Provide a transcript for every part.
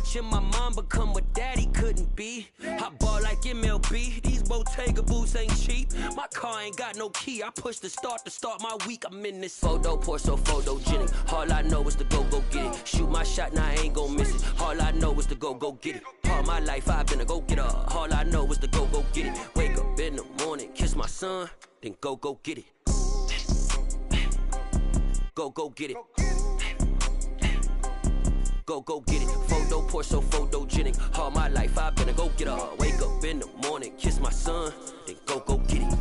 watching my mom become what daddy couldn't be. I ball like MLB, these Bottega boots ain't cheap. My car ain't got no key, I push the start to start my week. I'm in this photo, pour so photogenic. All I know is to go get it. Shoot my shot, now I ain't gon' miss it. All I know is to go get it. All my life I've been a go-getter. All I know is to go get it. Wake up in the morning, kiss my son, then go get it. Go get it. Go get it. Photo, pour so photogenic. All my life I've been a go-getter. Wake up in the morning, kiss my son, then go get it.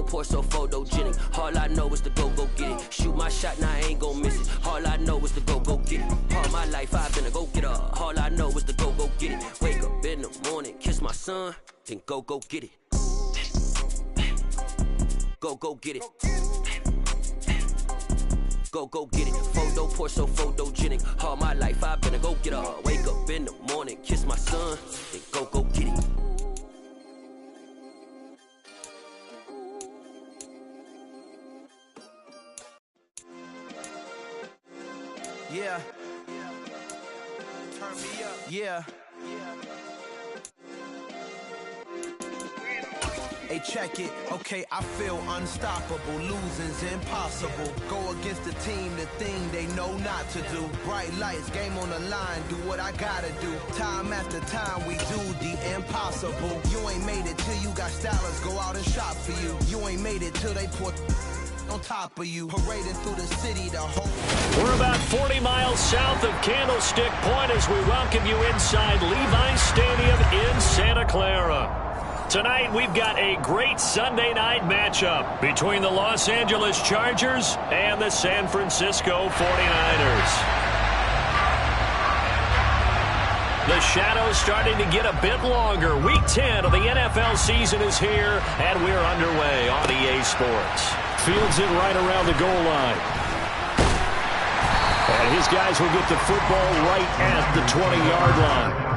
Pour so photogenic. All I know is to go get it. Shoot my shot, now I ain't gon' miss it. All I know is to go get it. All my life I've been a go-getter. All I know is to go get it. Wake up in the morning, kiss my son, then go get it. Go get it. Go get it. Photo, pour so photogenic. All my life I've been a go-getter. Wake up in the morning, kiss my son, then go get it. Yeah. Turn me up. Yeah. Hey, check it. Okay, I feel unstoppable. Losing's impossible. Go against the team, the thing they know not to do. Bright lights, game on the line. Do what I gotta do. Time after time, we do the impossible. You ain't made it till you got stylers go out and shop for you. You ain't made it till they put on top of you, parading through the city the whole. We're about 40 miles south of Candlestick Point as we welcome you inside Levi's Stadium in Santa Clara. Tonight we've got a great Sunday night matchup between the Los Angeles Chargers and the San Francisco 49ers. The shadow's starting to get a bit longer. Week 10 of the NFL season is here, and we're underway on EA Sports. Fields it right around the goal line. And his guys will get the football right at the 20-yard line.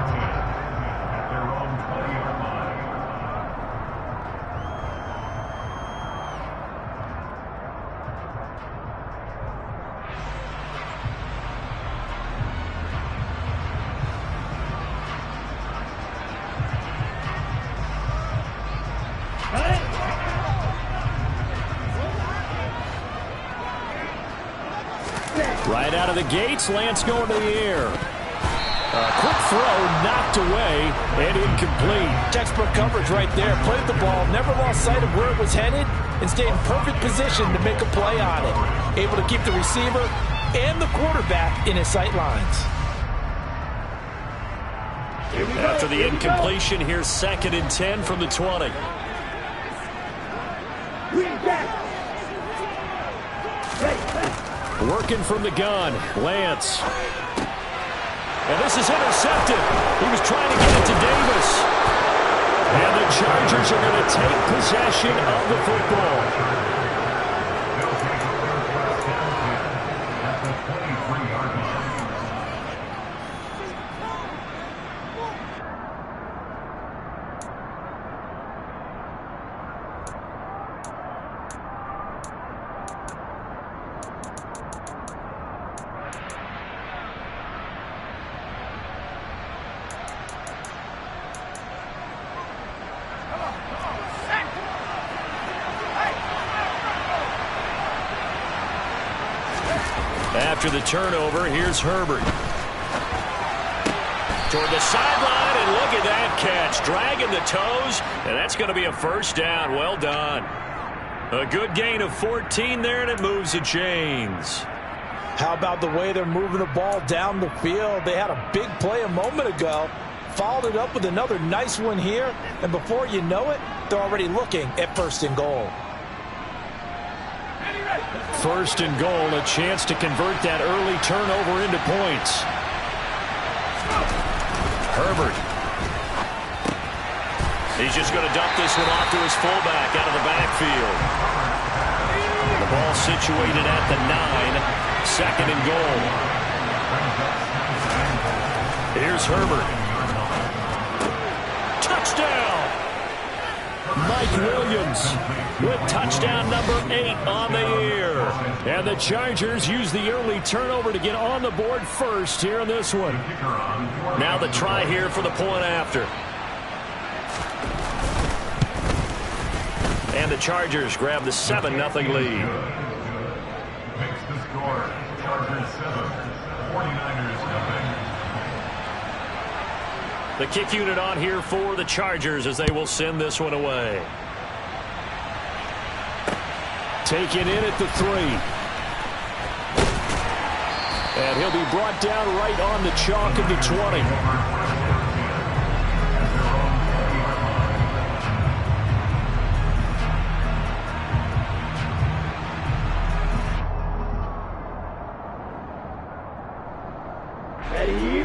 Right out of the gates, Lance going to the air. A quick throw, knocked away, and incomplete. Textbook coverage right there. Played the ball, never lost sight of where it was headed, and stayed in perfect position to make a play on it. Able to keep the receiver and the quarterback in his sight lines. After the incompletion, here's 2nd and 10 from the 20. Working from the gun, Lance. And this is intercepted. He was trying to get it to Davis. And the Chargers are going to take possession of the football. After the turnover, here's Herbert. Toward the sideline, and look at that catch. Dragging the toes, and that's going to be a first down. Well done. A good gain of 14 there, and it moves the chains. How about the way they're moving the ball down the field? They had a big play a moment ago. Followed it up with another nice one here, and before you know it, they're already looking at 1st and goal. 1st and goal, a chance to convert that early turnover into points. Herbert. He's just going to dump this one off to his fullback out of the backfield. The ball situated at the 9, 2nd and goal. Here's Herbert. Touchdown! Mike Williams with touchdown number 8 on the year. And the Chargers use the early turnover to get on the board first here in this one. Now the try here for the point after. And the Chargers grab the 7-0 lead. Makes the score. Chargers 7, 49ers nothing. The kick unit on here for the Chargers as they will send this one away. Taken in at the 3. And he'll be brought down right on the chalk of the 20.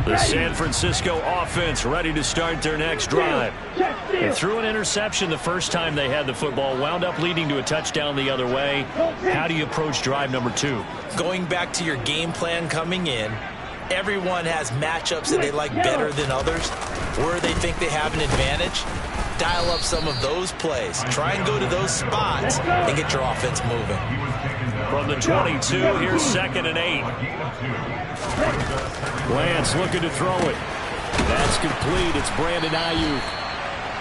The San Francisco offense ready to start their next drive. They threw an interception the first time they had the football, wound up leading to a touchdown the other way. How do you approach drive number 2? Going back to your game plan coming in, everyone has matchups that they like better than others. Where they think they have an advantage, dial up some of those plays. Try and go to those spots and get your offense moving. From the 22, here's 2nd and 8. Lance looking to throw it. That's complete. It's Brandon Ayuk.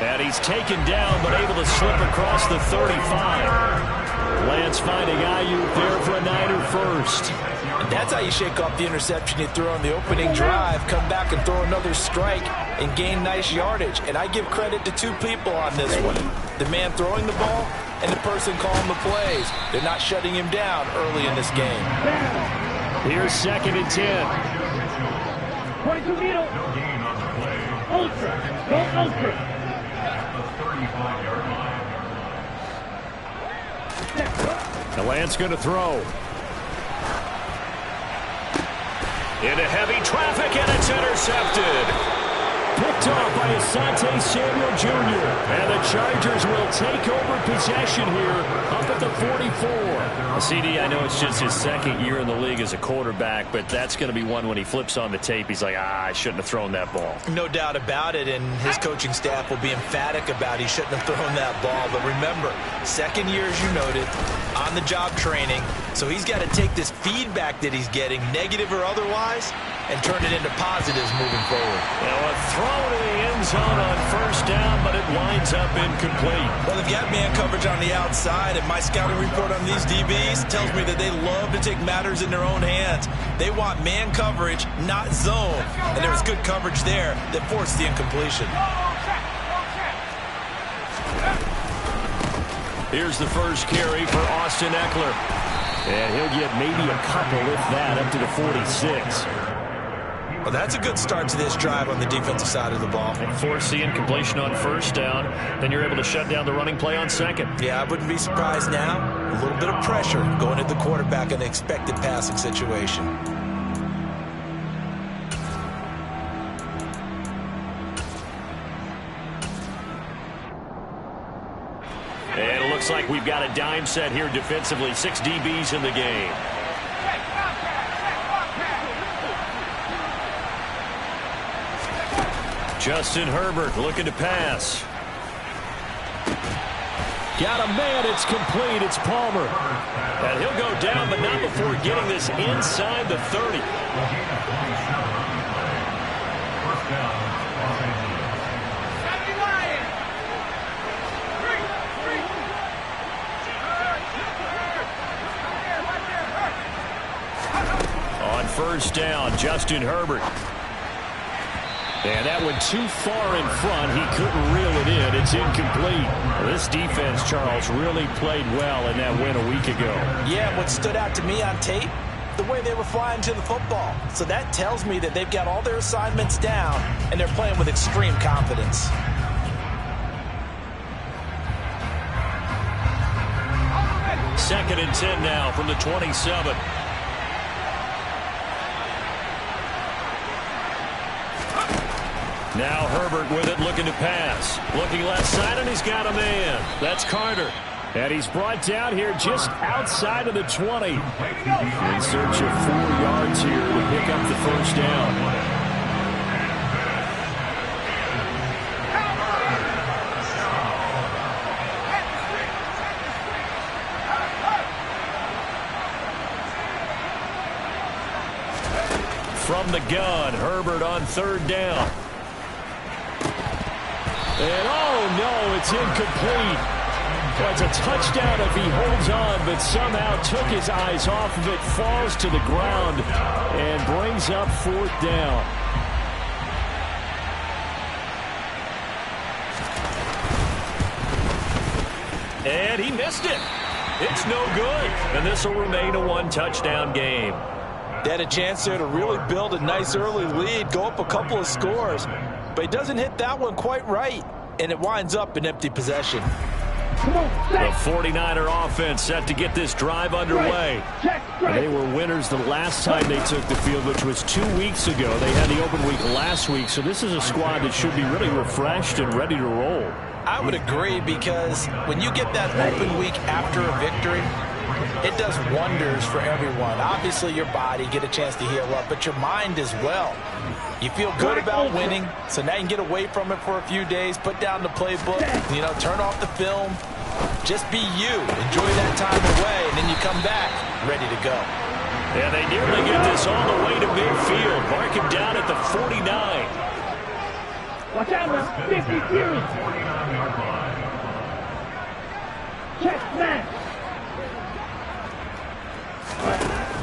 And he's taken down but able to slip across the 35. Lance finding Ayuk there for a Niner first. And that's how you shake off the interception you threw on the opening drive, come back and throw another strike and gain nice yardage. And I give credit to 2 people on this one. The man throwing the ball and the person calling the plays. They're not shutting him down early in this game. Here's 2nd and 10. 22 meter. No gain on the play. Ultra. Go ultra. At the 35-yard line. The Lance going to throw. Into heavy traffic, and it's intercepted. Picked off by Asante Samuel Jr. And the Chargers will take over possession here up at the 44. CD, I know it's just his 2nd year in the league as a quarterback, but that's going to be one when he flips on the tape. He's like, I shouldn't have thrown that ball. No doubt about it, and his coaching staff will be emphatic about he shouldn't have thrown that ball. But remember, 2nd year, as you noted, on-the-job training, so he's got to take this feedback that he's getting, negative or otherwise, and turn it into positives moving forward. Now a throw to the end zone on 1st down, but it winds up incomplete. Well, they've got man coverage on the outside, and my scouting report on these DBs tells me that they love to take matters in their own hands. They want man coverage, not zone. And there was good coverage there that forced the incompletion. Here's the first carry for Austin Eckler. And he'll get maybe a couple, if that, up to the 46. Well, that's a good start to this drive on the defensive side of the ball. And force the incompletion on 1st down. Then you're able to shut down the running play on 2nd. Yeah, I wouldn't be surprised now. A little bit of pressure going at the quarterback in the expected passing situation. And it looks like we've got a dime set here defensively. 6 DBs in the game. Justin Herbert looking to pass. Got a man, it's complete, it's Palmer. And he'll go down, but not before getting this inside the 30. On 1st down, Justin Herbert. And that went too far in front. He couldn't reel it in. It's incomplete. This defense, Charles, really played well in that win a week ago. Yeah, what stood out to me on tape, the way they were flying to the football. So that tells me that they've got all their assignments down, and they're playing with extreme confidence. Second and 10 now from the 27. Now Herbert with it, looking to pass. Looking left side, and he's got a man. That's Carter. And he's brought down here just outside of the 20. In search of 4 yards here to pick up the first down. From the gun, Herbert on 3rd down. And oh no, it's incomplete. That's a touchdown if he holds on, but somehow took his eyes off of it, falls to the ground, and brings up 4th down. And he missed it. It's no good. And this will remain a 1-touchdown game. They had a chance there to really build a nice early lead, go up a couple of scores, but he doesn't hit that one quite right, and it winds up an empty possession. The 49er offense set to get this drive underway. They were winners the last time they took the field, which was 2 weeks ago. They had the open week last week, so this is a squad that should be really refreshed and ready to roll. I would agree, because when you get that open week after a victory, it does wonders for everyone. Obviously, your body, get a chance to heal up, but your mind as well. You feel good about winning, so now you can get away from it for a few days, put down the playbook, turn off the film. Just be you. Enjoy that time away, and then you come back ready to go. Yeah, they nearly get this all the way to midfield. Mark him down at the 49. Watch out now, 52. Check smash.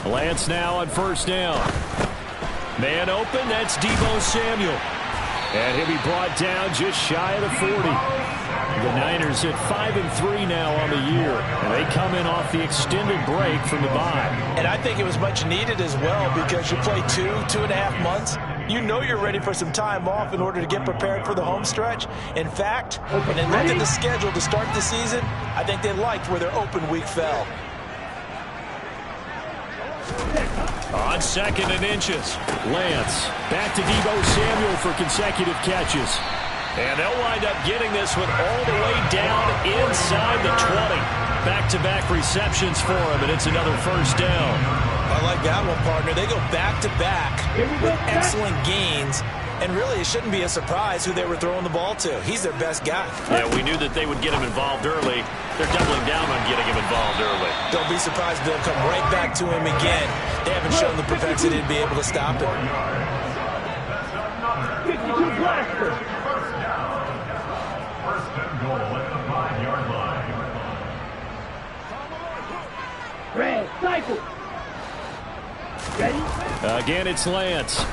Lance now on 1st down. Man open, that's Deebo Samuel. And he'll be brought down just shy of the 40. The Niners at 5-3 now on the year. And they come in off the extended break from the bye. And I think it was much needed as well, because you play 2.5 months. You know you're ready for some time off in order to get prepared for the home stretch. In fact, when they looked at the schedule to start the season, I think they liked where their open week fell. On 2nd and inches, Lance back to Deebo Samuel for consecutive catches. And they'll wind up getting this one all the way down inside the 20. Back-to-back receptions for him, and it's another 1st down. I like that one, partner. They go back-to-back with excellent gains. And really, it shouldn't be a surprise who they were throwing the ball to. He's their best guy. Yeah, we knew that they would get him involved early. They're doubling down on getting him involved early. Don't be surprised if they'll come right back to him again. They haven't shown the propensity to be able to stop him. 52 blaster. First and goal at the 5-yard line. Red, cycle. Ready? Again, it's Lance.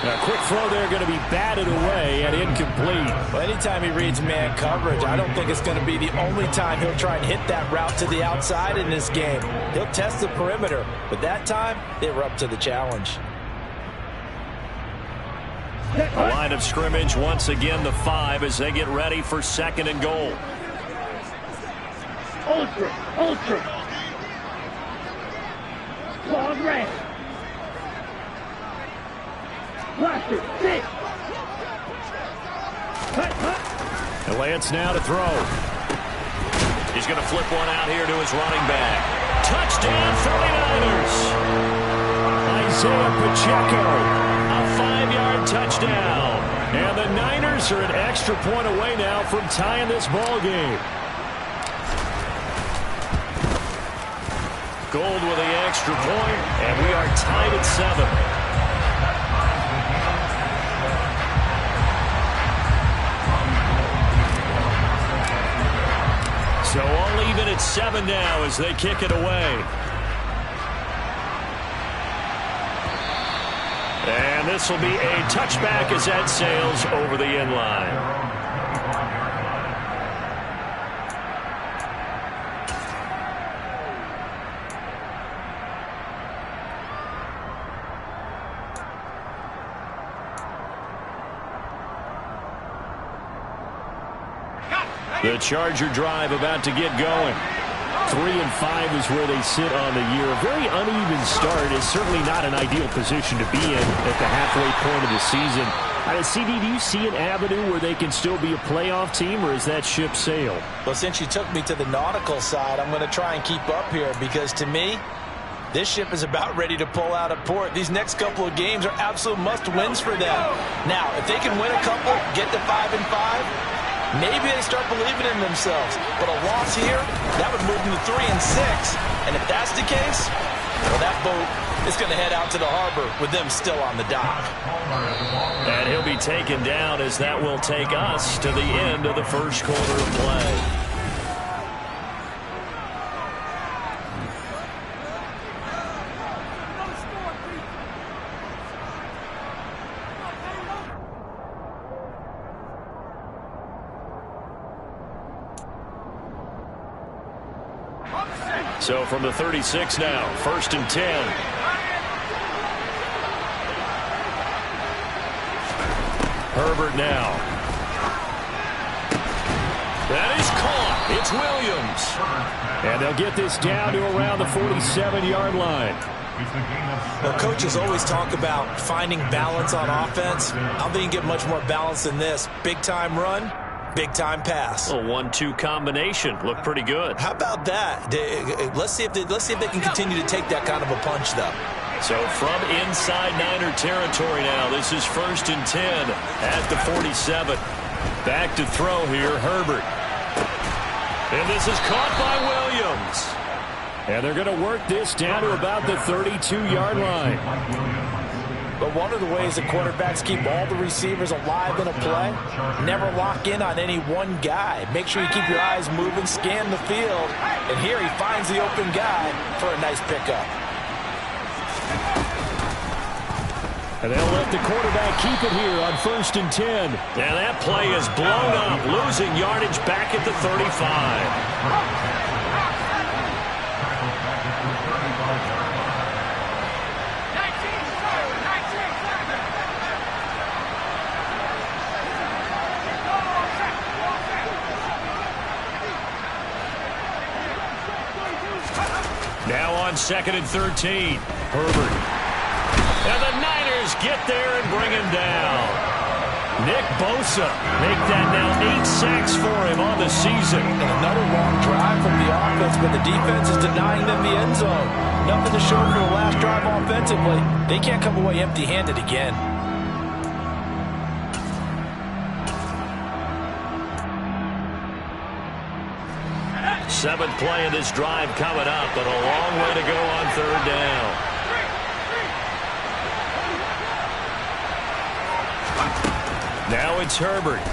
A quick throw there, going to be batted away and incomplete. Well, anytime he reads man coverage, I don't think it's going to be the only time he'll try and hit that route to the outside in this game. He'll test the perimeter, but that time, they were up to the challenge. A line of scrimmage, once again the 5 as they get ready for 2nd and goal. Ultra. Claws red. Blaster, 6. And Lance now to throw. He's going to flip one out here to his running back. Touchdown 49ers. Isaiah Pacheco, a 5-yard touchdown. And the Niners are an extra point away now from tying this ball game. Gold with the extra point, and we are tied at 7. So all even at 7 now as they kick it away. And this will be a touchback as that sails over the end line. The Charger drive about to get going. 3-5 is where they sit on the year. A very uneven start is certainly not an ideal position to be in at the halfway point of the season. CD, do you see an avenue where they can still be a playoff team, or is that ship sailed? Well, since you took me to the nautical side, I'm going to try and keep up here because, to me, this ship is about ready to pull out of port. These next couple of games are absolute must-wins for them. Now, if they can win a couple, get to 5-5, maybe they start believing in themselves. But a loss here, that would move them to 3-6. And if that's the case, well, that boat is going to head out to the harbor with them still on the dock. And he'll be taken down as that will take us to the end of the first quarter of play. So from the 36 now, 1st and 10. Herbert now. That is caught. It's Williams. And they'll get this down to around the 47-yard line. Well, coaches always talk about finding balance on offense. I don't think you can get much more balance than this. Big-time run, big-time pass. A 1-2 combination. Looked pretty good. How about that? Let's see if they can continue to take that kind of a punch, though. So from inside Niner territory now, this is 1st and 10 at the 47. Back to throw here, Herbert. And this is caught by Williams. And they're going to work this down to about the 32-yard line. But one of the ways that quarterbacks keep all the receivers alive in a play, never lock in on any one guy. Make sure you keep your eyes moving, scan the field. And here he finds the open guy for a nice pickup. And they'll let the quarterback keep it here on 1st and 10. And that play is blown up, losing yardage back at the 35. Now on 2nd and 13, Herbert. And the Niners get there and bring him down. Nick Bosa make that now 8 sacks for him on the season. And another long drive from the offense, but the defense is denying them the end zone. Nothing to show for the last drive offensively. They can't come away empty-handed again. Seventh play of this drive coming up, but a long way to go on 3rd down. Now it's Herbert.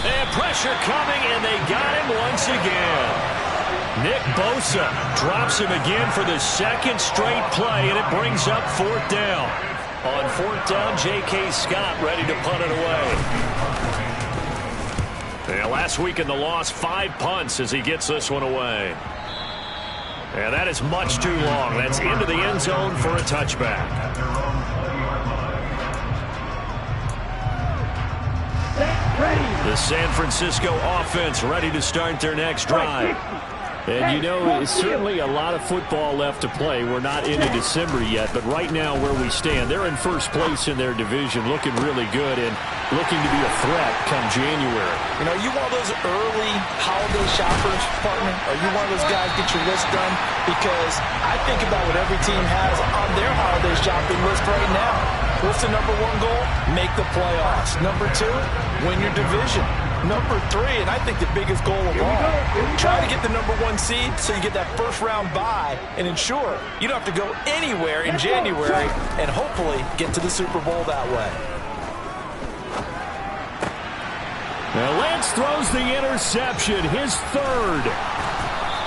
And pressure coming, and they got him once again. Nick Bosa drops him again for the 2nd straight play, and it brings up 4th down. On 4th down, J.K. Scott ready to punt it away. And last week in the loss, 5 punts as he gets this one away. And that is much too long. That's into the end zone for a touchback. The San Francisco offense ready to start their next drive. And, you know, it's certainly a lot of football left to play. We're not into December yet, but right now where we stand, they're in 1st place in their division, looking really good and looking to be a threat come January. You know, you one of those early holiday shoppers, partner? Are you one of those guys get your list done? Because I think about what every team has on their holiday shopping list right now. What's the number 1 goal? Make the playoffs. Number 2, win your division. Number 3, and I think the biggest goal of all, try to get the number 1 seed so you get that 1st round bye and ensure you don't have to go anywhere in January and hopefully get to the Super Bowl that way. Now Lance throws the interception, his 3rd.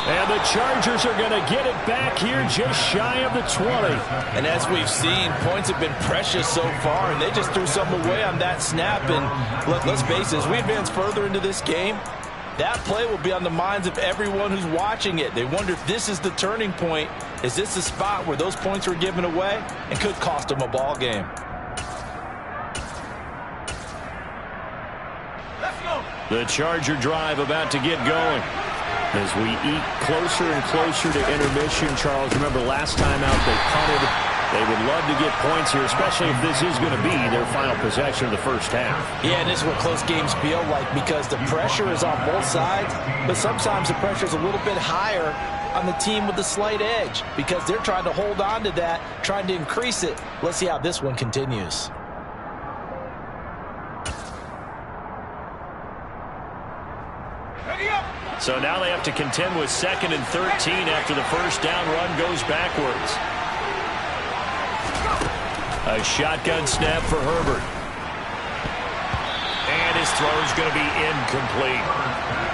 And the Chargers are going to get it back here just shy of the 20. And as we've seen, points have been precious so far, and they just threw something away on that snap. And let's face it, as we advance further into this game, that play will be on the minds of everyone who's watching it. They wonder if this is the turning point. Is this the spot where those points were given away and could cost them a ball game? The Charger drive about to get going. As we eat closer and closer to intermission, Charles, remember last time out they punted They would love to get points here, especially if this is going to be their final possession of the first half. Yeah, and this is what close games feel like because the pressure is on both sides, but sometimes the pressure is a little bit higher on the team with the slight edge because they're trying to hold on to that, trying to increase it. Let's see how this one continues. So now they have to contend with 2nd and 13 after the first down run goes backwards. A shotgun snap for Herbert. And his throw is going to be incomplete.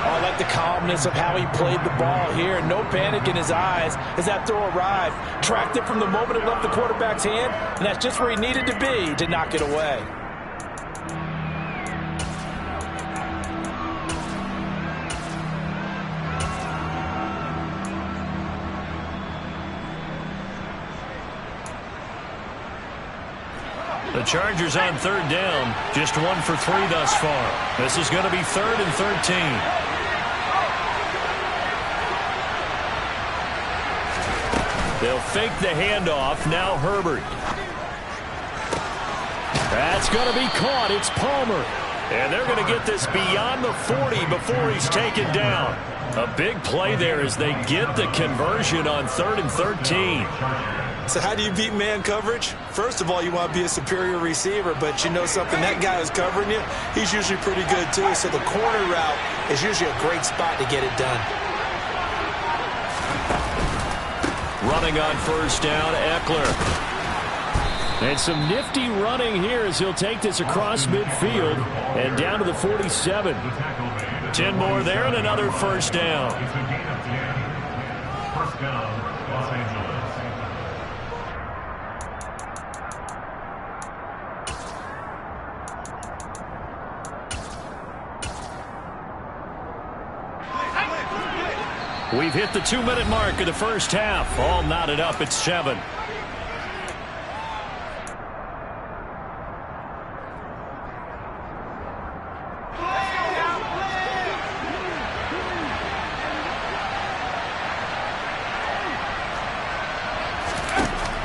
Oh, I like the calmness of how he played the ball here. No panic in his eyes as that throw arrived. Tracked it from the moment it left the quarterback's hand, and that's just where he needed to be to knock it away. The Chargers on 3rd down, just 1 for 3 thus far. This is going to be 3rd and 13. They'll fake the handoff. Now Herbert. That's going to be caught. It's Palmer. And they're going to get this beyond the 40 before he's taken down. A big play there as they get the conversion on 3rd and 13. So how do you beat man coverage? First of all, you want to be a superior receiver, but you know something, that guy who's covering you, he's usually pretty good too. So the corner route is usually a great spot to get it done. Running on 1st down, Eckler. And some nifty running here as he'll take this across midfield and down to the 47. 10 more there and another 1st down. First down, Los Angeles. We've hit the 2-minute mark of the first half. All knotted up at 7.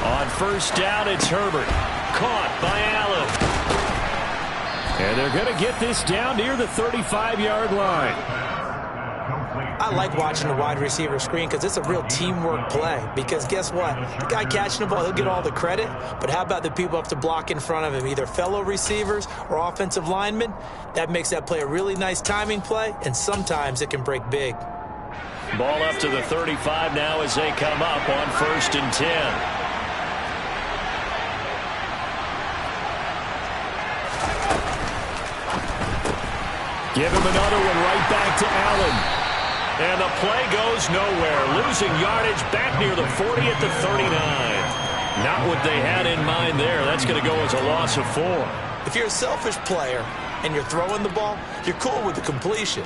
On 1st down, it's Herbert. Caught by Allen. And they're going to get this down near the 35-yard line. I like watching the wide receiver screen because it's a real teamwork play. Because guess what? The guy catching the ball, he'll get all the credit. But how about the people up to block in front of him, either fellow receivers or offensive linemen? That makes that play a really nice timing play, and sometimes it can break big. Ball up to the 35 now as they come up on 1st and 10. Give him another one right back to Allen. And the play goes nowhere. Losing yardage back near the 40 at the 39. Not what they had in mind there. That's going to go as a loss of 4. If you're a selfish player and you're throwing the ball, you're cool with the completion.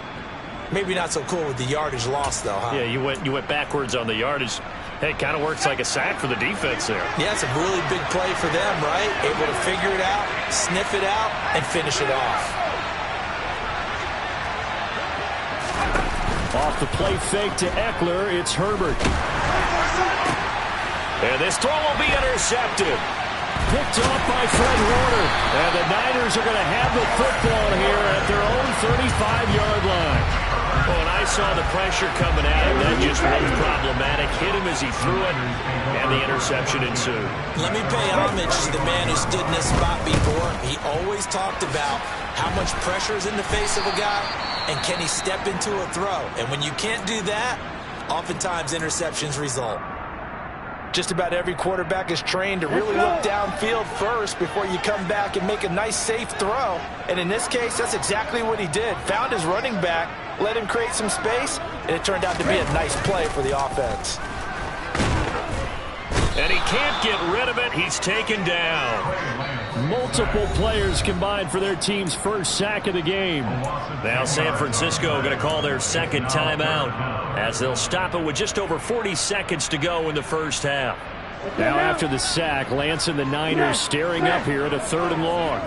Maybe not so cool with the yardage loss, though, huh? Yeah, you went backwards on the yardage. Hey, it kind of works like a sack for the defense there. Yeah, it's a really big play for them, right? Able to figure it out, sniff it out, and finish it off. Off the play fake to Eckler, it's Herbert. And this throw will be intercepted. Picked off by Fred Warner. And the Niners are going to have the football here at their own 35-yard line. Oh, and I saw the pressure coming at him. That just looked problematic. Hit him as he threw it, and the interception ensued. Let me pay homage to the man who stood in this spot before. He always talked about how much pressure is in the face of a guy, and can he step into a throw? And when you can't do that, oftentimes interceptions result. Just about every quarterback is trained to really look downfield first before you come back and make a nice, safe throw. And in this case, that's exactly what he did. Found his running back, let him create some space, and it turned out to be a nice play for the offense. And he can't get rid of it. He's taken down. Multiple players combined for their team's first sack of the game. Now San Francisco going to call their second timeout as they'll stop it with just over 40 seconds to go in the first half. Now after the sack, Lance and the Niners staring up here at a 3rd and long.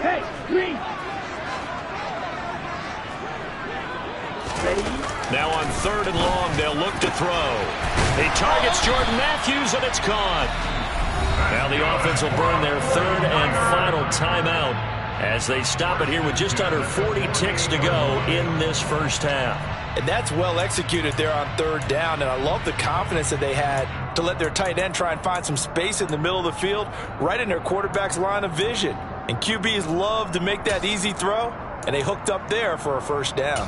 Hey, green. Now on 3rd and long. They'll look to throw. He targets Jordan Matthews, and it's caught. Now the offense will burn their 3rd and final timeout as they stop it here with just under 40 ticks to go in this first half. And that's well executed there on 3rd down, and I love the confidence that they had to let their tight end try and find some space in the middle of the field, right in their quarterback's line of vision. And QBs love to make that easy throw, and they hooked up there for a 1st down.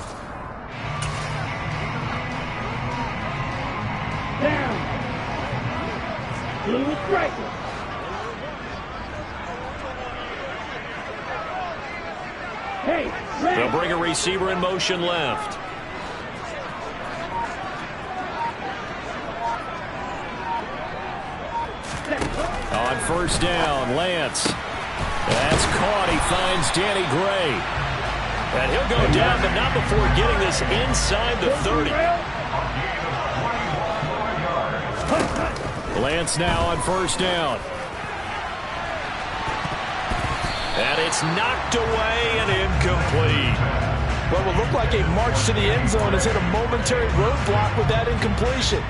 Down. Blue striker. Hey, red. They'll bring a receiver in motion left. On 1st down, Lance. That's caught. He finds Danny Gray. And he'll go down, but not before getting this inside the 30. Lance now on 1st down. And it's knocked away and incomplete. What will look like a march to the end zone has hit a momentary roadblock with that incompletion.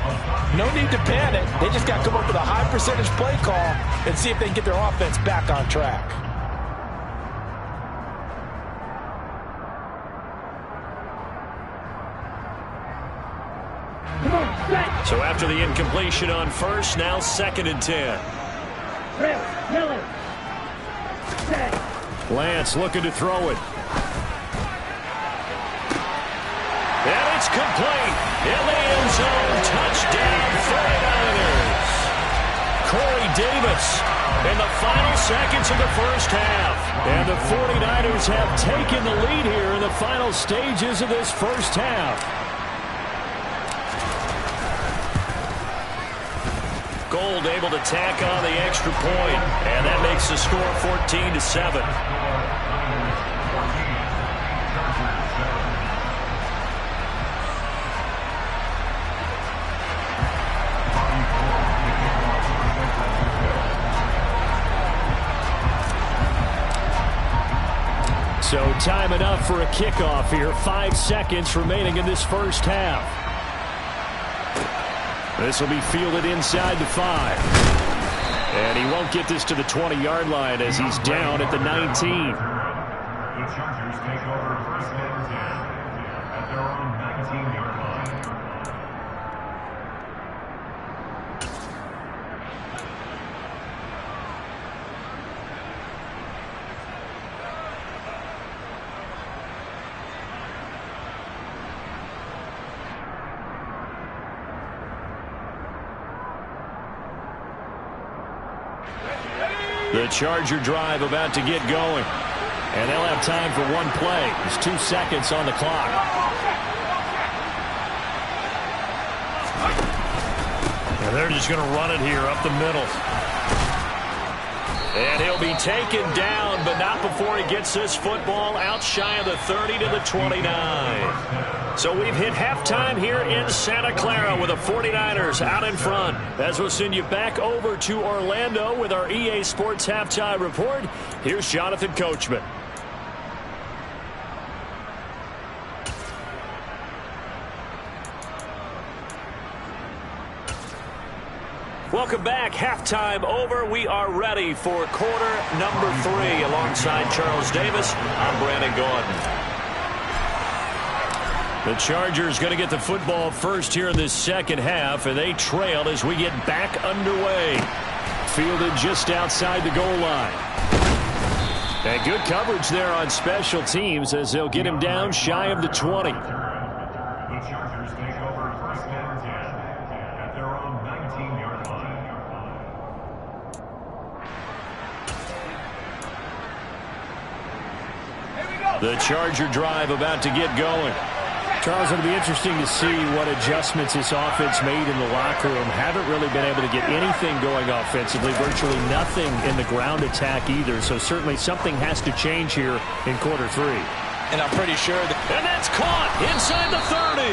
No need to panic. They just got to come up with a high percentage play call and see if they can get their offense back on track. So after the incompletion on 1st, now 2nd and 10. Miller. Lance looking to throw it. And it's complete. In the end zone, touchdown 49ers. Corey Davis in the final seconds of the first half. And the 49ers have taken the lead here in the final stages of this first half. Gold able to tack on the extra point, and that makes the score 14-7. So time enough for a kickoff here. 5 seconds remaining in this first half. This will be fielded inside the 5. And he won't get this to the 20-yard line as he's down at the 19. The Chargers take over 1st and 10 at their own 19-yard line. The Charger drive about to get going. And they'll have time for one play. There's 2 seconds on the clock. And they're just going to run it here up the middle. And he'll be taken down, but not before he gets this football out shy of the 30 to the 29. So we've hit halftime here in Santa Clara with the 49ers out in front. As we'll send you back over to Orlando with our EA Sports Halftime Report, here's Jonathan Coachman. Welcome back. Halftime over. We are ready for quarter number 3. Alongside Charles Davis, I'm Brandon Gaudin. The Chargers going to get the football first here in this second half, and they trail as we get back underway. Fielded just outside the goal line. And good coverage there on special teams as they'll get him down shy of the 20. The Chargers take over 1st and 10 at their own 19-yard line. The Charger drive about to get going. Charles, it'll be interesting to see what adjustments this offense made in the locker room. Haven't really been able to get anything going offensively, virtually nothing in the ground attack either. So certainly something has to change here in quarter 3. And I'm pretty sure that... And that's caught inside the 30.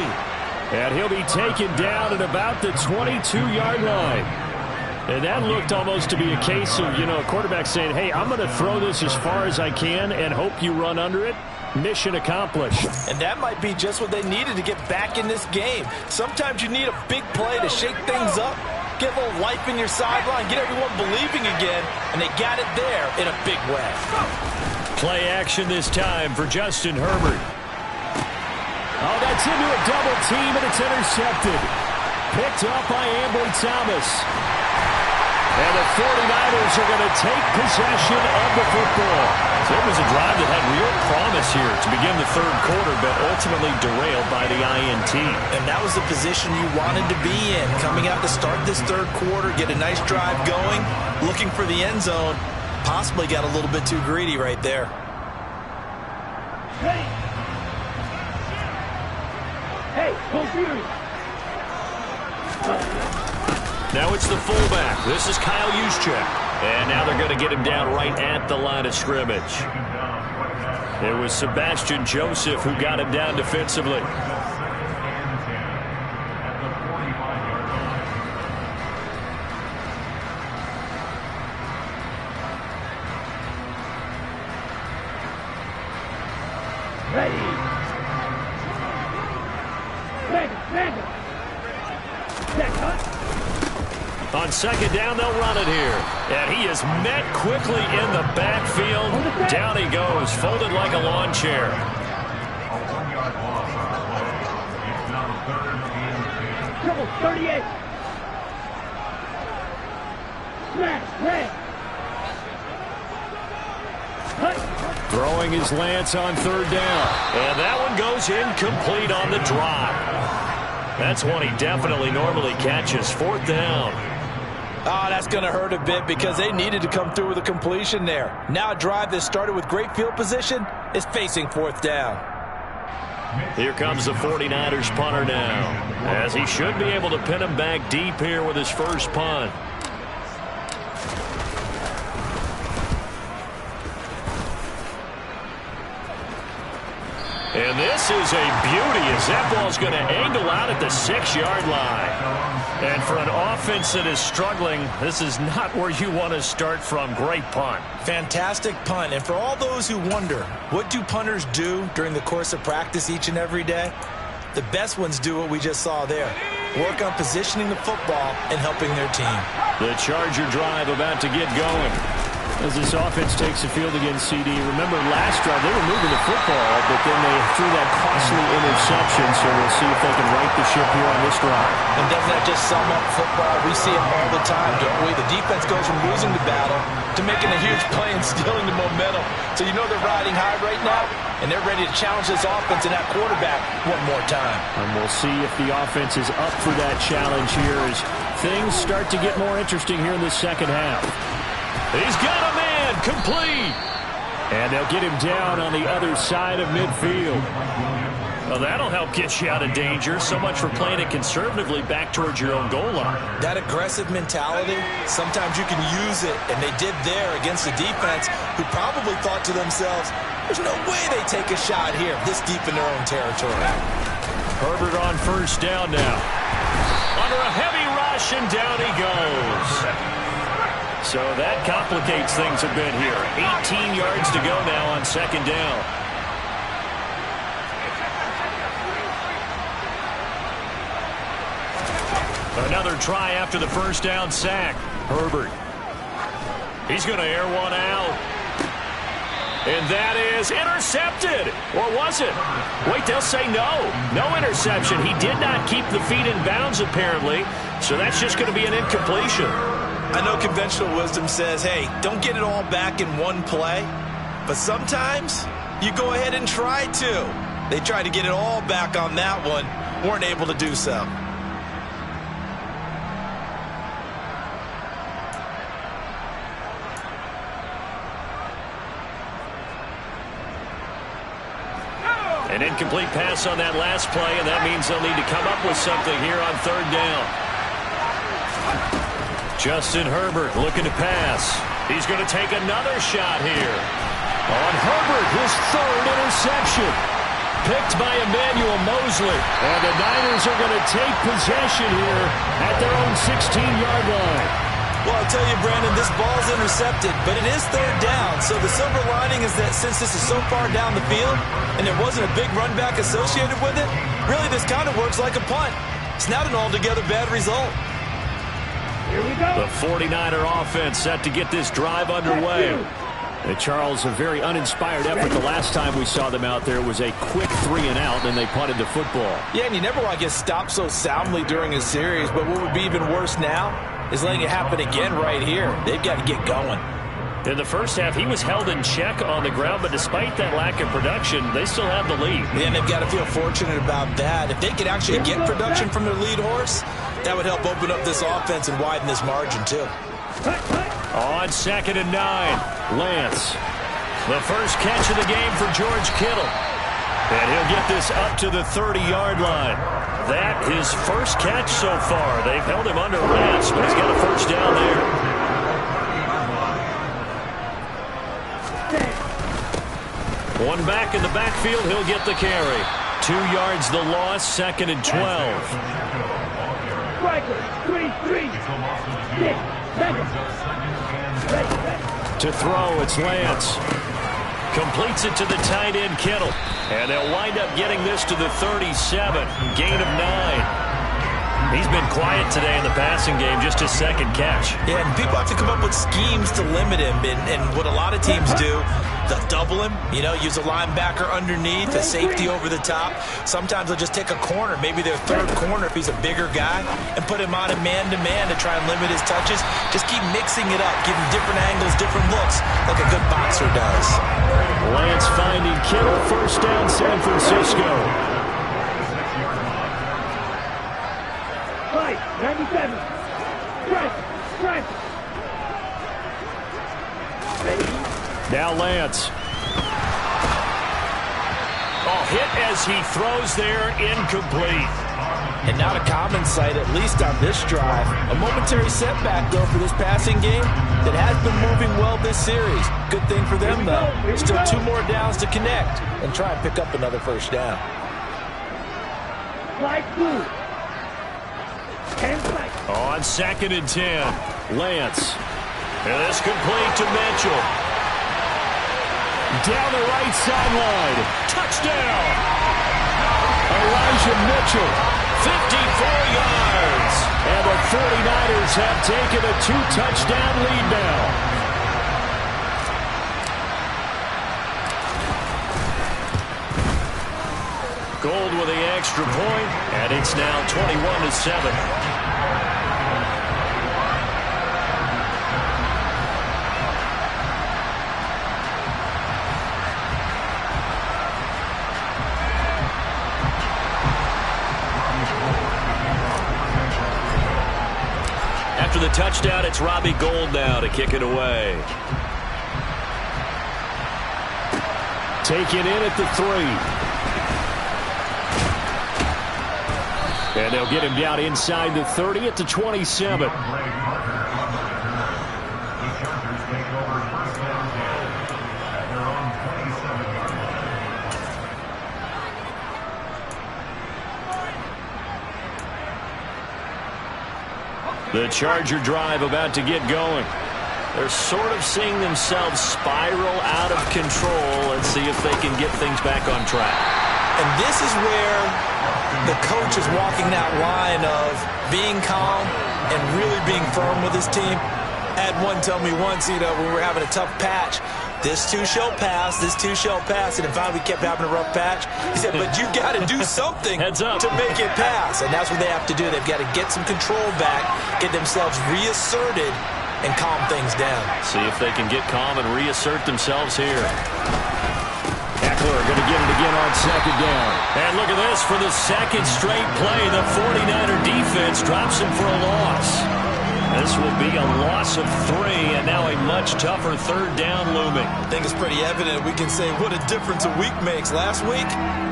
And he'll be taken down at about the 22-yard line. And that looked almost to be a case of, a quarterback saying, hey, I'm going to throw this as far as I can and hope you run under it. Mission accomplished. And that might be just what they needed to get back in this game. Sometimes you need a big play to shake things up, get a little life in your sideline, get everyone believing again, and they got it there in a big way. Play action this time for Justin Herbert. Oh, that's into a double team, and it's intercepted. Picked up by Ambry Thomas. And the 49ers are going to take possession of the football. So it was a drive that had real promise here to begin the third quarter, but ultimately derailed by the INT. And that was the position you wanted to be in. Coming out to start this third quarter, get a nice drive going, looking for the end zone. Possibly got a little bit too greedy right there. Hey, computer. Now it's the fullback. This is Kyle Juszczyk. And now they're going to get him down right at the line of scrimmage. It was Sebastian Joseph who got him down defensively. Ready. Ready. Check, huh? On second down, they'll run it here. And he is met quickly in the backfield. Down he goes, folded like a lawn chair. Triple 38. Smash, red. Throwing his lance on third down. And that one goes incomplete on the drop. That's one he definitely normally catches. Fourth down. Oh, that's going to hurt a bit because they needed to come through with a completion there. Now a drive that started with great field position is facing fourth down. Here comes the 49ers punter now, as he should be able to pin him back deep here with his first punt. And this is a beauty as that ball's going to angle out at the 6-yard line. And for an offense that is struggling, this is not where you want to start from. Great punt. Fantastic punt. And for all those who wonder, what do punters do during the course of practice each and every day? The best ones do what we just saw there. Work on positioning the football and helping their team. The Charger drive about to get going. As this offense takes the field against CD. Remember last drive, they were moving the football, but then they threw that costly interception, so we'll see if they can right the ship here on this drive. And doesn't that just sum up football? We see it all the time, don't we? The defense goes from losing the battle to making a huge play and stealing the momentum. So you know they're riding high right now, and they're ready to challenge this offense and that quarterback one more time. And we'll see if the offense is up for that challenge here as things start to get more interesting here in the second half. He's got a man, complete. And they'll get him down on the other side of midfield. Well, that'll help get you out of danger. So much for playing it conservatively back towards your own goal line. That aggressive mentality, sometimes you can use it, and they did there against the defense who probably thought to themselves, there's no way they take a shot here this deep in their own territory. Herbert on first down now. Under a heavy rush, and down he goes. So that complicates things a bit here. 18 yards to go now on second down. Another try after the first down sack. Herbert. He's going to air one out. And that is intercepted. Or was it? Wait, they'll say no. No interception. He did not keep the feet in bounds, apparently. So that's just going to be an incompletion. I know conventional wisdom says, hey, don't get it all back in one play. But sometimes you go ahead and try to. They tried to get it all back on that one. Weren't able to do so. An incomplete pass on that last play, and that means they'll need to come up with something here on third down. Justin Herbert looking to pass. He's going to take another shot here. On Herbert, his third interception. Picked by Emmanuel Mosley. And the Niners are going to take possession here at their own 16-yard line. Well, I'll tell you, Brandon, this ball's intercepted, but it is third down. So the silver lining is that since this is so far down the field and there wasn't a big run back associated with it, really this kind of works like a punt. It's not an altogether bad result. Here we go. The 49er offense set to get this drive underway. And Charles, a very uninspired effort. The last time we saw them out there was a quick 3-and-out, and they punted the football. Yeah, and you never want to get stopped so soundly during a series, but what would be even worse now is letting it happen again right here. They've got to get going. In the first half, he was held in check on the ground, but despite that lack of production, they still have the lead. Yeah, and they've got to feel fortunate about that. If they could actually get production from their lead horse, that would help open up this offense and widen this margin, too. On 2nd and 9, Lance. The first catch of the game for George Kittle. And he'll get this up to the 30-yard line. That his first catch so far. They've held him under wraps, but he's got a first down there. One back in the backfield, he'll get the carry. 2 yards the loss, 2nd and 12. Striker, 3, 6, 7. To throw, it's Lance. Completes it to the tight end, Kittle. And they'll wind up getting this to the 37. Gain of 9. He's been quiet today in the passing game, just his second catch. Yeah, and people have to come up with schemes to limit him. And what a lot of teams do, they'll double him, use a linebacker underneath, a safety over the top. Sometimes they'll just take a corner, maybe their third corner if he's a bigger guy, and put him on a man-to-man to try and limit his touches. Just keep mixing it up, give him different angles, different looks, like a good boxer does. Lance finding Kittle, first down, San Francisco. 97. Strike. Now Lance. Oh, hit as he throws there, incomplete. And not a common sight, at least on this drive. A momentary setback, though, for this passing game that has been moving well this series. Good thing for them, though. Still 2 more downs to connect and try and pick up another first down. Slide through. On 2nd and 10, Lance. And this complete to Mitchell. Down the right sideline. Touchdown! Elijah Mitchell, 54 yards. And the 49ers have taken a 2-touchdown lead now. Gold with the extra point, and it's now 21-7. After the touchdown, it's Robbie Gould now to kick it away. Take it in at the 3. And they'll get him down inside the 30 at the 27. The Charger drive about to get going. They're sort of seeing themselves spiral out of control. Let's see if they can get things back on track. And this is where the coach is walking that line of being calm and really being firm with his team. I had one tell me once, when we were having a tough patch, this too shall pass, this too shall pass. And finally we kept having a rough patch. He said, but you got to do something to make it pass. And that's what they have to do. They've got to get some control back, get themselves reasserted, and calm things down. See if they can get calm and reassert themselves here. Eckler going to get it again on 2nd down. And look at this. For the second straight play, the 49er defense drops him for a loss. This will be a loss of 3, and now a much tougher 3rd down looming. I think it's pretty evident. We can say what a difference a week makes. Last week,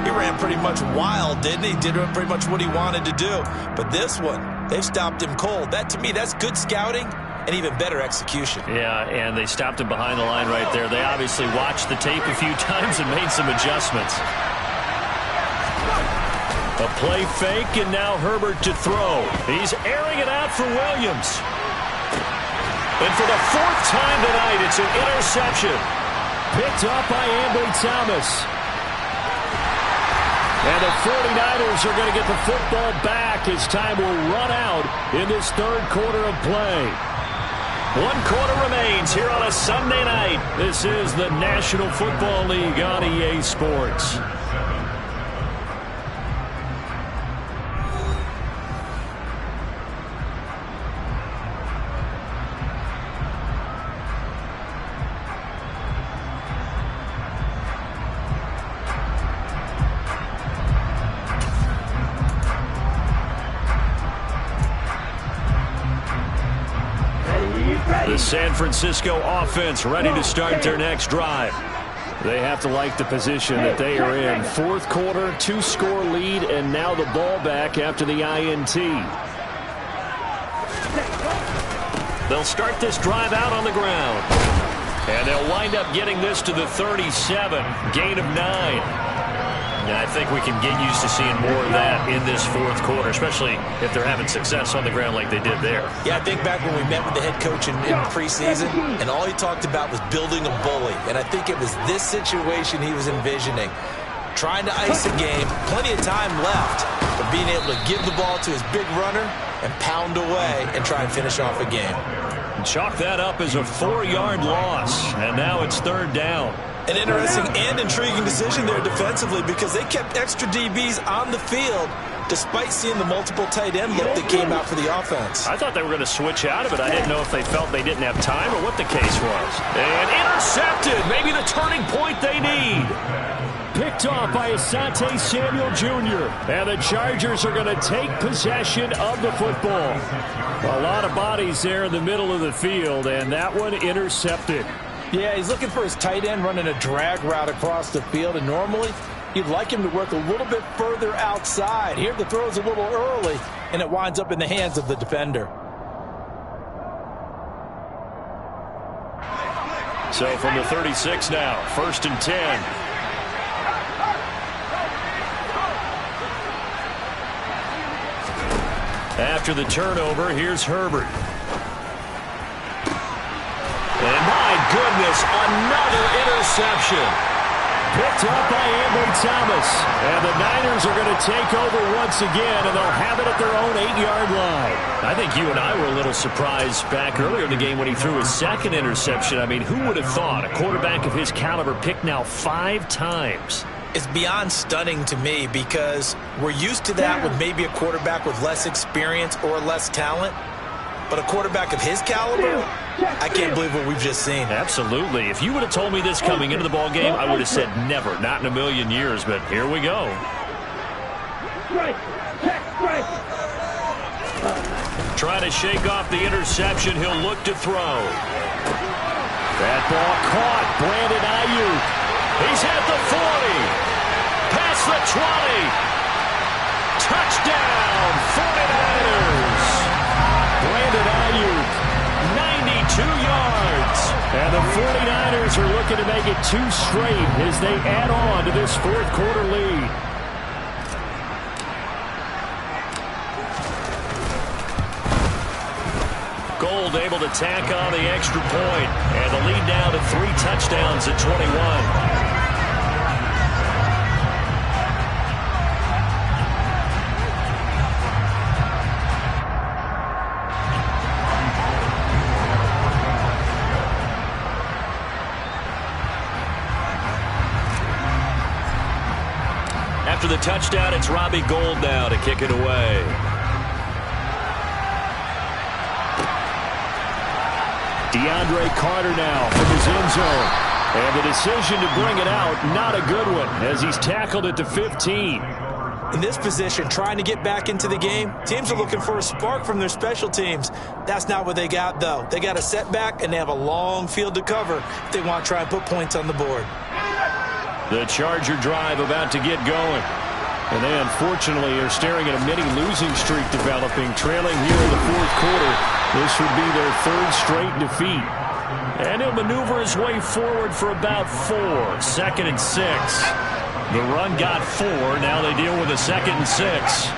he ran pretty much wild, didn't he? Did pretty much what he wanted to do. But this one, they've stopped him cold. That, to me, that's good scouting and even better execution. Yeah, and they stopped him behind the line right there. They obviously watched the tape a few times and made some adjustments. A play fake, and now Herbert to throw. He's airing it out for Williams. And for the fourth time tonight, it's an interception. Picked up by Ambry Thomas. And the 49ers are going to get the football back as time will run out in this third quarter of play. 1 quarter remains here on a Sunday night. This is the National Football League on EA Sports. The San Francisco offense ready to start their next drive. They have to like the position that they are in. Fourth quarter, 2-score lead, and now the ball back after the INT. They'll start this drive out on the ground. And they'll wind up getting this to the 37, gain of 9. And I think we can get used to seeing more of that in this fourth quarter, especially if they're having success on the ground like they did there. Yeah, I think back when we met with the head coach in preseason, and all he talked about was building a bully. And I think it was this situation he was envisioning. Trying to ice a game, plenty of time left, but being able to give the ball to his big runner and pound away and try and finish off a game. Chalk that up as a 4-yard loss, and now it's third down. An interesting and intriguing decision there defensively because they kept extra DBs on the field despite seeing the multiple tight end look that came out for the offense. I thought they were going to switch out of it. I didn't know if they felt they didn't have time or what the case was. And intercepted, maybe the turning point they need. Picked off by Asante Samuel Jr. And the Chargers are going to take possession of the football. A lot of bodies there in the middle of the field, and that one intercepted. Yeah, he's looking for his tight end running a drag route across the field, and normally you'd like him to work a little bit further outside. Here the throw's a little early, and it winds up in the hands of the defender. So from the 36 now, 1st and 10. After the turnover, here's Herbert. And my goodness, another interception. Picked up by Ambry Thomas. And the Niners are going to take over once again, and they'll have it at their own 8-yard line. I think you and I were a little surprised back earlier in the game when he threw his second interception. I mean, who would have thought a quarterback of his caliber picked now 5 times? It's beyond stunning to me because we're used to that with maybe a quarterback with less experience or less talent. But a quarterback of his caliber, I can't believe what we've just seen. Absolutely. If you would have told me this coming into the ball game, I would have said never, not in a million years. But here we go. Trying to shake off the interception. He'll look to throw. That ball caught. Brandon Ayuk. He's at the 40. Past the 20. Touchdown, 49ers. Brandon Ayuk, 92 yards. And the 49ers are looking to make it 2 straight as they add on to this fourth quarter lead. Gold able to tack on the extra point. And the lead down to 3 touchdowns at 21. After the touchdown, it's Robbie Gould now to kick it away. DeAndre Carter now from his end zone. And the decision to bring it out, not a good one, as he's tackled at the 15. In this position, trying to get back into the game, teams are looking for a spark from their special teams. That's not what they got, though. They got a setback, and they have a long field to cover if they want to try and put points on the board. The Charger drive about to get going. And they, unfortunately, are staring at a mini losing streak developing, trailing here in the fourth quarter. This would be their 3rd straight defeat. And he'll maneuver his way forward for about 4. 2nd and 6. The run got 4. Now they deal with a 2nd and 6.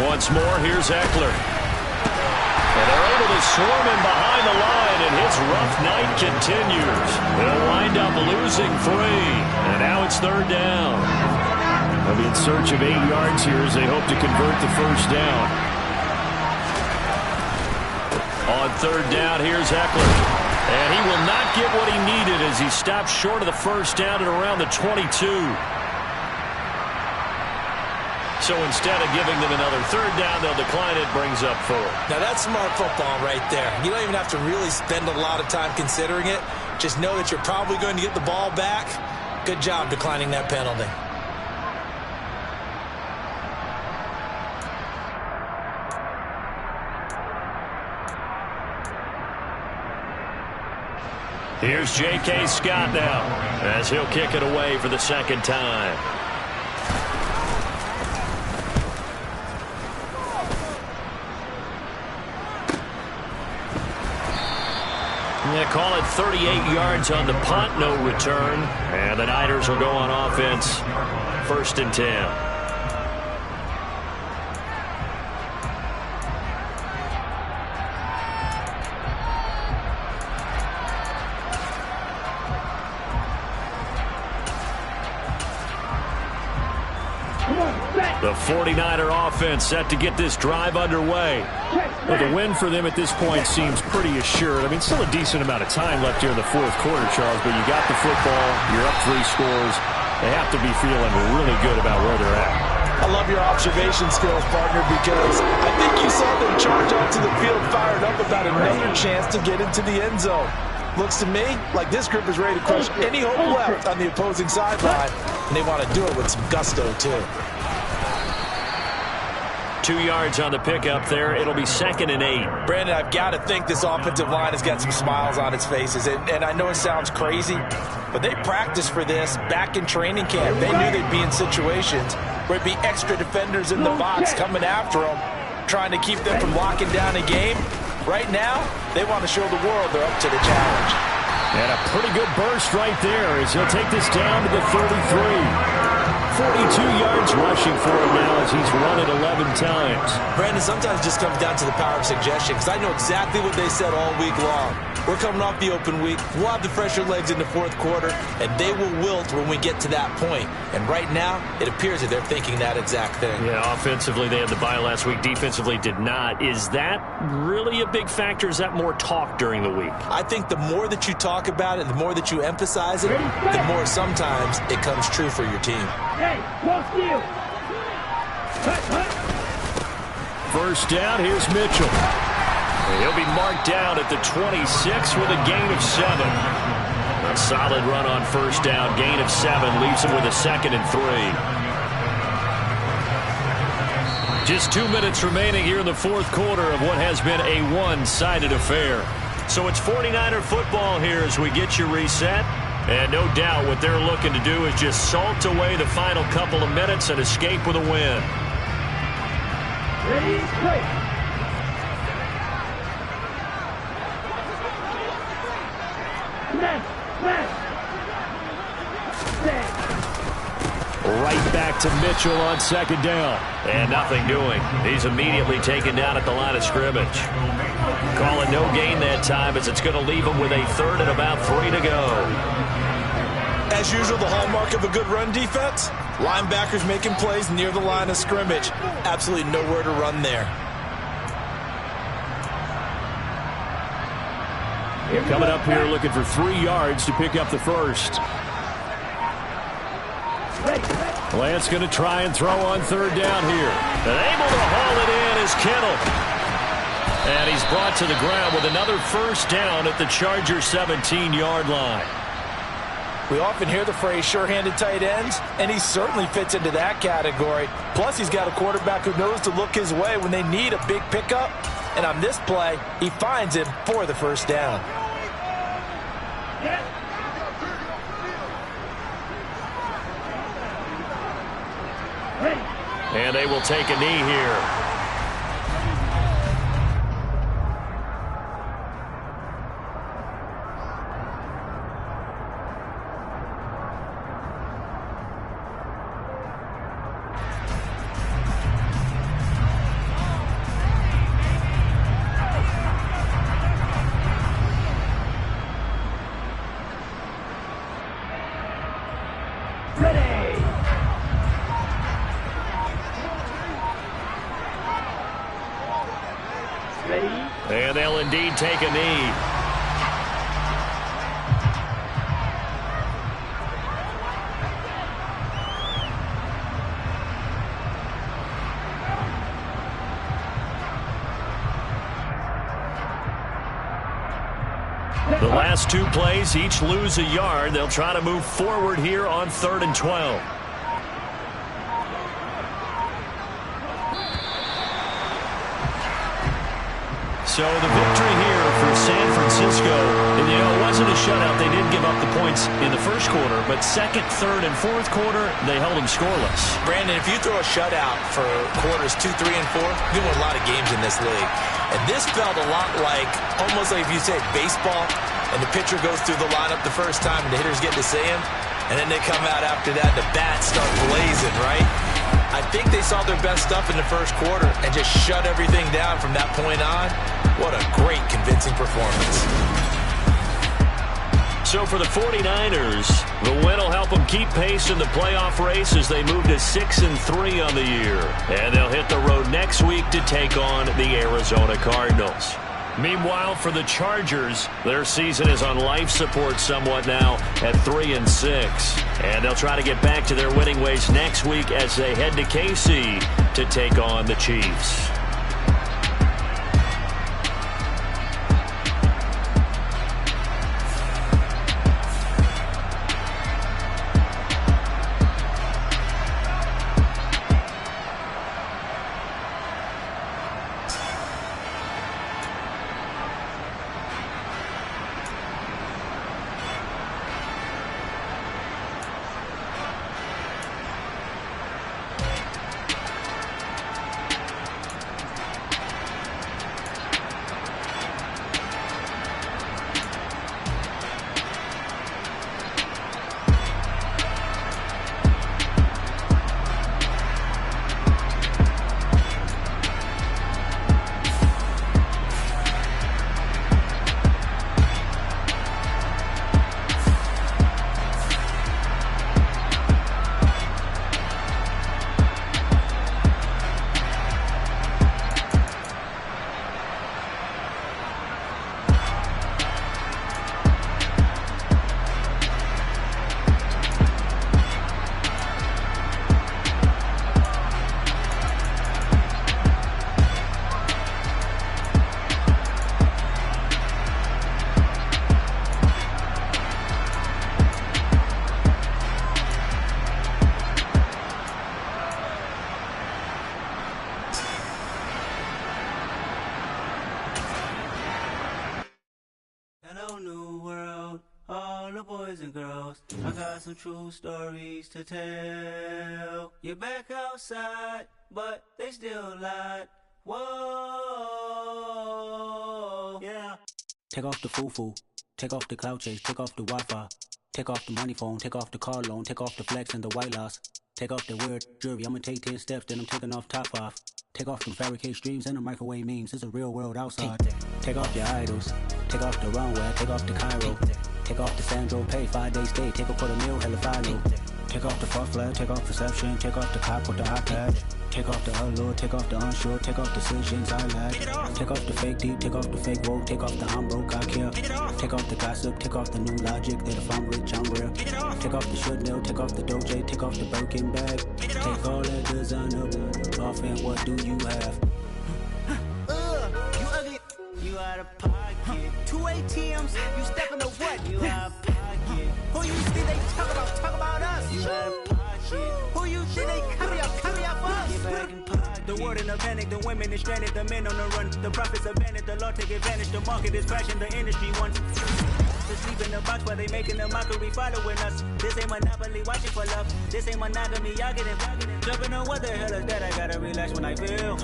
Once more, here's Eckler. And they're able to swarm him behind the line, and his rough night continues. They'll wind up losing 3, and now it's 3rd down. They'll be in search of 8 yards here as they hope to convert the first down. On 3rd down, here's Eckler. And he will not get what he needed as he stops short of the first down at around the 22. So instead of giving them another 3rd down, they'll decline it, brings up 4. Now that's smart football right there. You don't even have to really spend a lot of time considering it. Just know that you're probably going to get the ball back. Good job declining that penalty. Here's J.K. Scott now as he'll kick it away for the 2nd time. I'm going to call it 38 yards on the punt, no return. And the Niners will go on offense, 1st and 10. The 49er offense set to get this drive underway. Well, the win for them at this point seems pretty assured. I mean, still a decent amount of time left here in the 4th quarter, Charles, but you got the football, you're up 3 scores. They have to be feeling really good about where they're at. I love your observation skills, partner, because I think you saw them charge onto the field fired up about another chance to get into the end zone. Looks to me like this group is ready to crush any hope left on the opposing sideline, and they want to do it with some gusto, too. 2 yards on the pickup there. It'll be 2nd and 8. Brandon, I've got to think this offensive line has got some smiles on its faces. And I know it sounds crazy, but they practiced for this back in training camp. They knew they'd be in situations where it'd be extra defenders in the box coming after them, trying to keep them from locking down a game. Right now, they want to show the world they're up to the challenge. And a pretty good burst right there as he'll take this down to the 33. 42 yards rushing for him now as he's run it 11 times. Brandon, sometimes it just comes down to the power of suggestion, because I know exactly what they said all week long. We're coming off the open week. We'll have the fresher legs in the 4th quarter, and they will wilt when we get to that point. And right now, it appears that they're thinking that exact thing. Yeah, offensively, they had the bye last week. Defensively, did not. Is that really a big factor? Is that more talk during the week? I think the more that you talk about it, the more that you emphasize it, the more sometimes it comes true for your team. Hey, close to you. First down, here's Mitchell. He'll be marked down at the 26 with a gain of 7. A solid run on first down. Gain of 7 leaves him with a 2nd and 3. Just 2 minutes remaining here in the 4th quarter of what has been a one-sided affair. So it's 49er football here as we get you reset. And no doubt what they're looking to do is just salt away the final couple of minutes and escape with a win. Ready, play. Right back to Mitchell on 2nd down. And nothing doing. He's immediately taken down at the line of scrimmage. Calling no gain that time as it's going to leave him with a 3rd and about 3 to go. As usual, the hallmark of a good run defense, linebackers making plays near the line of scrimmage. Absolutely nowhere to run there. Coming up here looking for 3 yards to pick up the first. Lance going to try and throw on 3rd down here. And able to haul it in is Kittle. And he's brought to the ground with another first down at the Chargers 17-yard line. We often hear the phrase sure-handed tight ends, and he certainly fits into that category. Plus, he's got a quarterback who knows to look his way when they need a big pickup. And on this play, he finds him for the first down. And they will take a knee here. And they'll indeed take a knee. The last two plays, each lose a yard. They'll try to move forward here on 3rd and 12. So the victory here for San Francisco. And, you know, it wasn't a shutout. They did give up the points in the first quarter. But second, third, and fourth quarter, they held them scoreless. Brandon, if you throw a shutout for quarters 2, 3, and 4, you win a lot of games in this league. And this felt a lot like, almost like if you said baseball, and the pitcher goes through the lineup the first time, and the hitters get to see him, and then they come out after that, the bats start blazing, right? I think they saw their best stuff in the first quarter and just shut everything down from that point on. What a great, convincing performance. So for the 49ers, the win will help them keep pace in the playoff race as they move to 6-3 on the year. And they'll hit the road next week to take on the Arizona Cardinals. Meanwhile, for the Chargers, their season is on life support somewhat now at 3-6. And they'll try to get back to their winning ways next week as they head to KC to take on the Chiefs. Some true stories to tell. You're back outside, but they still lied. Whoa, yeah. Take off the foo-foo, take off the cloud chase, take off the Wi-Fi, take off the money phone, take off the car loan, take off the flex and the white loss, take off the weird jewelry. I'ma take 10 steps, then I'm taking off top 5. Take off the fabricate streams and the microwave memes. It's a real world outside. Take off your idols, take off the runway, take off the Cairo. Take off the Sandro pay, 5-day stay, take off for the meal, hella final. Take off the far flag, take off perception, take off the cop with the iPad. Take off the allure, take off the unsure, take off decisions I lag. Take off the fake deep, take off the fake woke, take off the I'm broke, I care. Take off the gossip, take off the new logic that if I'm rich, I'm real. Take off the Chanel, take off the Doja, take off the Birkin bag. Take all that designer off and what do you have? You ugly, you out of pocket. 2 ATMs, you stepping to what? You out of pocket. Who you think they talk about us? You out of pocket. Who you think they carry up for us? The world in a panic, the women is stranded, the men on the run. The profits abandoned, the law take advantage. The market is crashing, the industry wants to sleep in the box while they making a mockery following us. This ain't Monopoly, watching for love. This ain't monogamy, y'all get it. Jumping on what the hell is that? I gotta relax when I feel.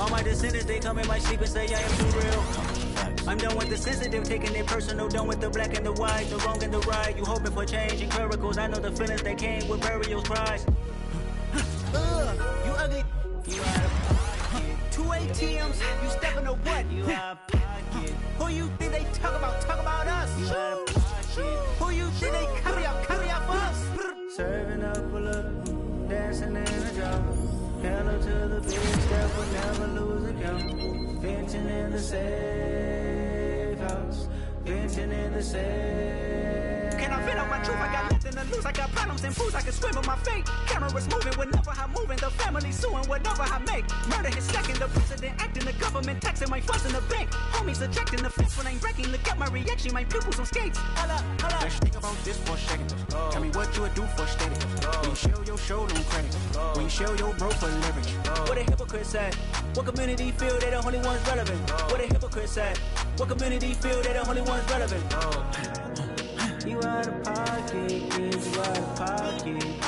All my descendants, they come in my sleep and say I am too real. I'm done with the sensitive, taking it personal. Done with the black and the white, the wrong and the right. You hoping for change and miracles. I know the feelings that came with burial cries. You ugly, you out of pocket. 2 ATMs, you stepping to what? You out of pocket. Who you think they talk about us? You out of pocket. Who you think they carry up for us? Serving up a look, dancing in a job. Hello to the big step, but never lose a count. Venting the safe house, venting in the safe. Can I vent out my truth? I got nothing to lose. I got problems and fools. I can swim with my fate. Cameras moving whenever I'm moving. The family suing whatever I make. Murder his second. The president acting. The government taxing my funds in the bank. Homies ejecting the fence when I'm breaking. Look at my reaction. My pupils on skates. Holla, holla. Let's think about this for a second. Tell me what you would do for steady. When you show your show no credit. When you show your bro for leverage. What a hypocrite said. What community feel they the only ones relevant? What a hypocrite said. What community feel they the only ones relevant? You out of pocket, kids, you out of pocket.